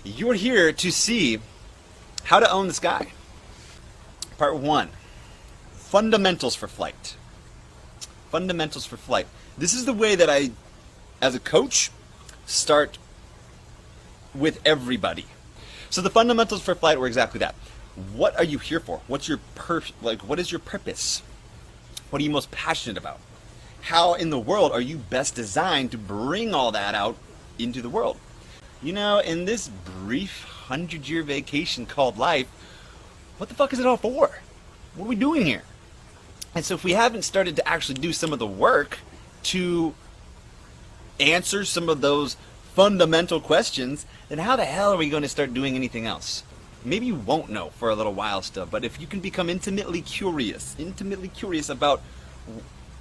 You're here to see how to own the sky. Part 1. Fundamentals for flight. Fundamentals for flight. This is the way that I, as a coach, start with everybody. So the fundamentals for flight were exactly that. What are you here for? What's your what is your purpose? What are you most passionate about? How in the world are you best designed to bring all that out into the world? You know, in this brief 100-year vacation called life, what the fuck is it all for? What are we doing here? And so if we haven't started to actually do some of the work to answer some of those fundamental questions, then how the hell are we going to start doing anything else? Maybe you won't know for a little while still, but if you can become intimately curious about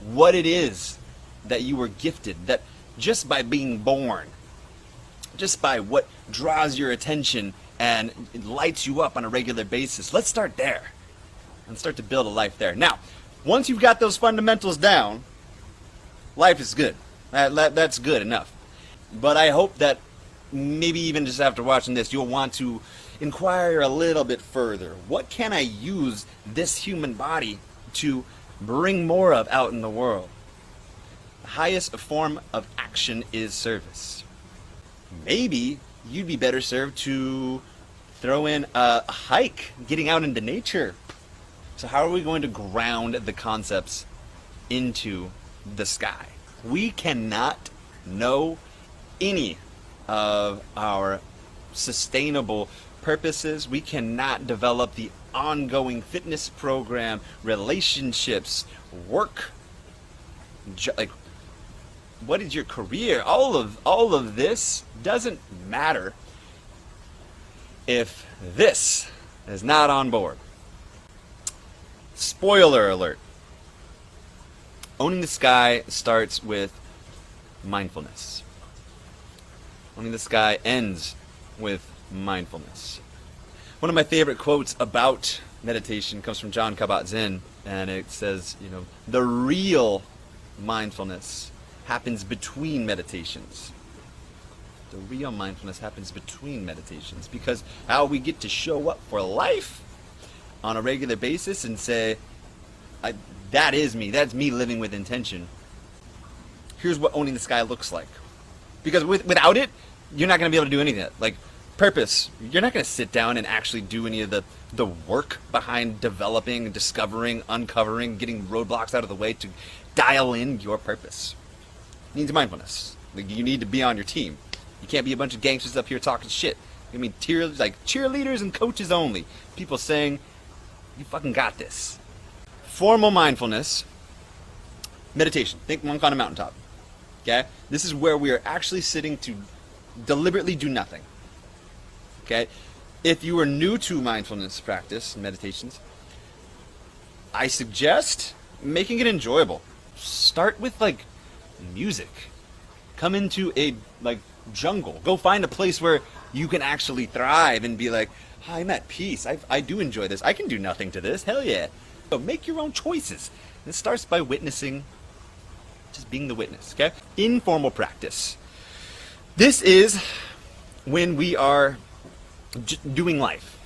what it is that you were gifted, that just by being born, just by what draws your attention and lights you up on a regular basis, let's start there and start to build a life there. Now, once you've got those fundamentals down, life is good. That's good enough. But I hope that maybe even just after watching this, you'll want to inquire a little bit further. What can I use this human body to bring more of out in the world? The highest form of action is service. Maybe you'd be better served to throw in a hike, getting out into nature. So how are we going to ground the concepts into the sky? We cannot know any of our sustainable purposes. We cannot develop the ongoing fitness program, relationships, work, like what is your career? All of this doesn't matter if this is not on board. Spoiler alert. Owning the sky starts with mindfulness. Owning the sky ends with mindfulness. One of my favorite quotes about meditation comes from Jon Kabat-Zinn, and it says, the real mindfulness happens between meditations. The real mindfulness happens between meditations, because how we get to show up for life on a regular basis and say, that is me, that's me living with intention. Here's what owning the sky looks like. Because without it, you're not going to be able to do anything. Like purpose, you're not going to sit down and actually do any of the work behind developing, discovering, uncovering, getting roadblocks out of the way to dial in your purpose. It needs mindfulness. Like, you need to be on your team. You can't be a bunch of gangsters up here talking shit. I mean, cheerleaders and coaches only. People saying, you fucking got this. Formal mindfulness, meditation. Think monk on a mountaintop. Okay? This is where we are actually sitting to deliberately do nothing. Okay? If you are new to mindfulness practice and meditations, I suggest making it enjoyable. Start with music. Come into a jungle. Go find a place where you can actually thrive and be like, I'm at peace. I do enjoy this. I can do nothing to this. Hell yeah. So make your own choices. It starts by witnessing, just being the witness, okay? Informal practice. This is when we are doing life.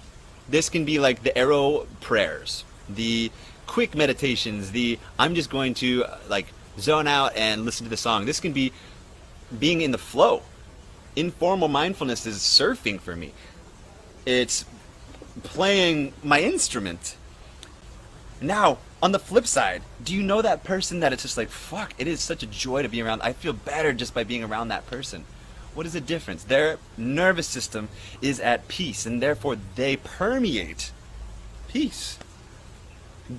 This can be like the arrow prayers, the quick meditations, I'm just going to zone out and listen to the song. This can be being in the flow. Informal mindfulness is surfing for me. It's playing my instrument. Now, on the flip side, do you know that person that it's just fuck, it is such a joy to be around. I feel better just by being around that person. What is the difference? Their nervous system is at peace, and therefore they permeate peace.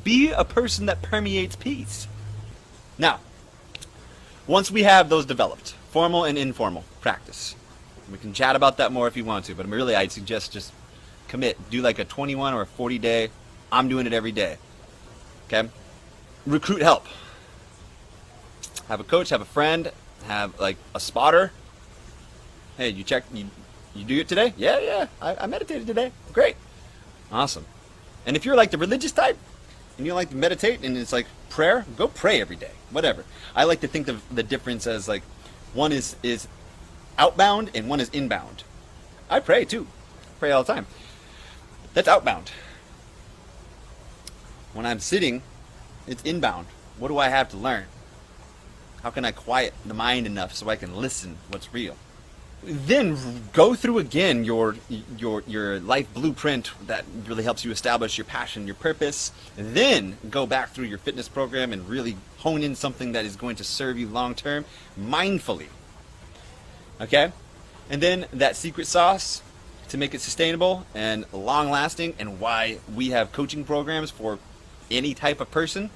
Be a person that permeates peace. Now, once we have those developed, formal and informal practice, we can chat about that more if you want to, but really I'd suggest just commit. Do a 21 or a 40 day. I'm doing it every day. Okay? Recruit help. Have a coach, have a friend, have a spotter. Hey, you do it today? Yeah, I meditated today. Great. Awesome. And if you're the religious type, and you like to meditate, and it's prayer, go pray every day. Whatever. I like to think of the difference as one is outbound and one is inbound. I pray too. Pray all the time. That's outbound. When I'm sitting, it's inbound. What do I have to learn? How can I quiet the mind enough so I can listen what's real? Then go through again your life blueprint that really helps you establish your passion, your purpose. And then go back through your fitness program and really hone in something that is going to serve you long term, mindfully. Okay? And then that secret sauce to make it sustainable and long lasting, and why we have coaching programs for any type of person,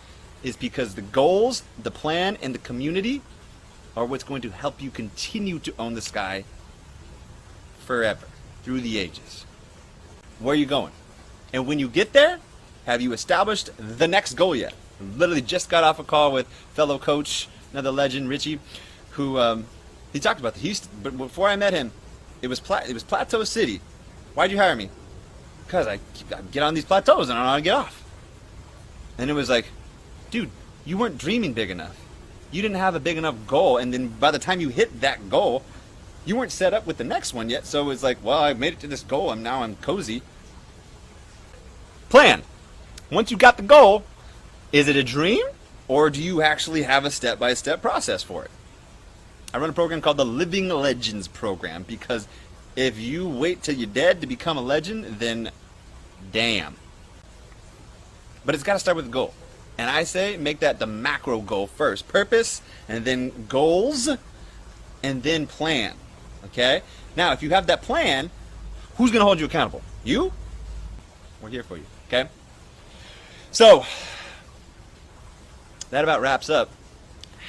is because the goals, the plan, and the community are what's going to help you continue to own the sky forever, through the ages. Where are you going? And when you get there, have you established the next goal yet? Literally just got off a call with fellow coach, another legend, Richie, who he talked about this. But before I met him, it was Plateau City. Why'd you hire me? Because I get on these plateaus and I don't know how to get off. And it was like, dude, you weren't dreaming big enough. You didn't have a big enough goal, and then by the time you hit that goal, you weren't set up with the next one yet. So it's like, well, I made it to this goal, and now I'm cozy. Plan. Once you got the goal, is it a dream, or do you actually have a step-by-step process for it? I run a program called the Living Legends program, because if you wait till you're dead to become a legend, then damn. But it's got to start with a goal. And I say make that the macro goal first. Purpose, and then goals, and then plan. Okay? Now, if you have that plan, who's going to hold you accountable? You? We're here for you. Okay? So, that about wraps up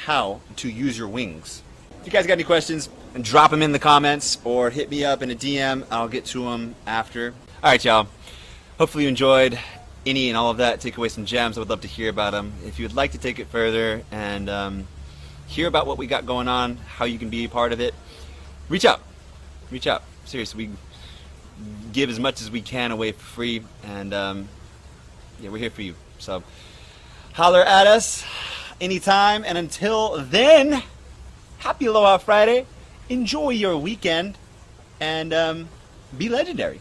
how to use your wings. If you guys got any questions, drop them in the comments or hit me up in a DM. I'll get to them after. All right, y'all. Hopefully you enjoyed any and all of that. Take away some gems. I would love to hear about them. If you would like to take it further and hear about what we got going on, how you can be a part of it, reach out. Reach out. Seriously, we give as much as we can away for free, and yeah, we're here for you. So holler at us anytime, and until then, happy Aloha Friday. Enjoy your weekend, and be legendary.